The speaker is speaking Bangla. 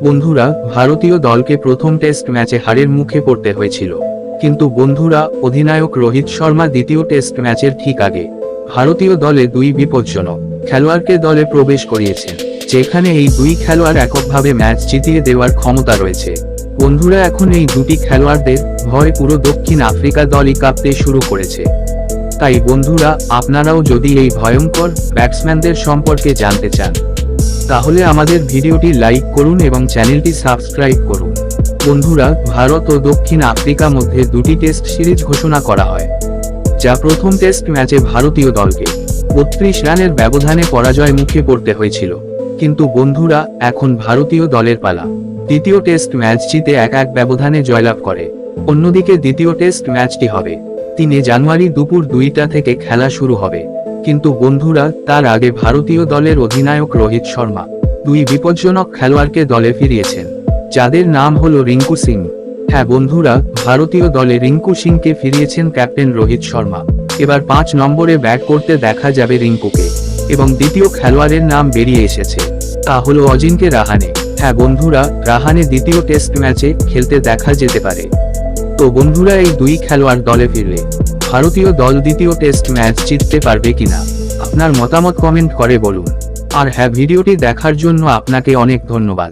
বন্ধুরা, ভারতীয় দলকে প্রথম টেস্ট ম্যাচে হারের মুখে পড়তে হয়েছিল। কিন্তু বন্ধুরা, অধিনায়ক রোহিত শর্মা দ্বিতীয় টেস্ট ম্যাচের ঠিক আগে ভারতীয় দলে দুই বিপজ্জনক খেলোয়াড়কে দলে প্রবেশ করিয়েছেন, যেখানে এই দুই খেলোয়াড় এককভাবে ম্যাচ জিতিয়ে দেওয়ার ক্ষমতা রয়েছে। বন্ধুরা, এখন এই দুটি খেলোয়াড়দের ভয় পুরো দক্ষিণ আফ্রিকা দলই কাঁপতে শুরু করেছে। তাই বন্ধুরা, আপনারাও যদি এই ভয়ঙ্কর ব্যাটসম্যানদের সম্পর্কে জানতে চান, তাহলে আমাদের ভিডিওটি লাইক করুন এবং চ্যানেলটি সাবস্ক্রাইব করুন। বন্ধুরা, ভারত ও দক্ষিণ আফ্রিকা মধ্যে দুটি টেস্ট সিরিজ ঘোষণা করা হয়, যা প্রথম টেস্ট ম্যাচে ভারতীয় দলকে 32 রানের ব্যবধানে পরাজয় মুখে পড়তে হয়েছিল। কিন্তু বন্ধুরা, এখন ভারতীয় দলের পালা দ্বিতীয় টেস্ট ম্যাচ জিতে 1-1 ব্যবধানে জয়লাভ করে। অন্যদিকে দ্বিতীয় টেস্ট ম্যাচটি হবে 3 জানুয়ারি দুপুর 2টা থেকে খেলা শুরু হবে। কিন্তু বন্ধুরা, তার আগে ভারতীয় দলের অধিনায়ক রোহিত শর্মা দুই বিপজ্জনক খেলোয়াড়কে দলে ফিরিয়েছেন, যাদের নাম হলো রিঙ্কু সিং। হ্যাঁ বন্ধুরা, ভারতীয় দলে রিঙ্কু সিংকে ফিরিয়েছেন ক্যাপ্টেন রোহিত শর্মা। এবার 5 নম্বরে ব্যাট করতে দেখা যাবে রিঙ্কুকে, এবং দ্বিতীয় খেলোয়াড়ের নাম বেরিয়ে এসেছে, তা হলো অজিঙ্কে রাহানে। হ্যাঁ বন্ধুরা, রাহানে দ্বিতীয় টেস্ট ম্যাচে খেলতে দেখা যেতে পারে। তো বন্ধুরা, এই দুই খেলোয়াড় দলে ফিরলে ভারতীয় দল দ্বিতীয় টেস্ট ম্যাচ জিততে পারবে কিনা আপনার মতামত কমেন্ট করে বলুন। আর হ্যাঁ, ভিডিওটি দেখার জন্য আপনাকে অনেক ধন্যবাদ।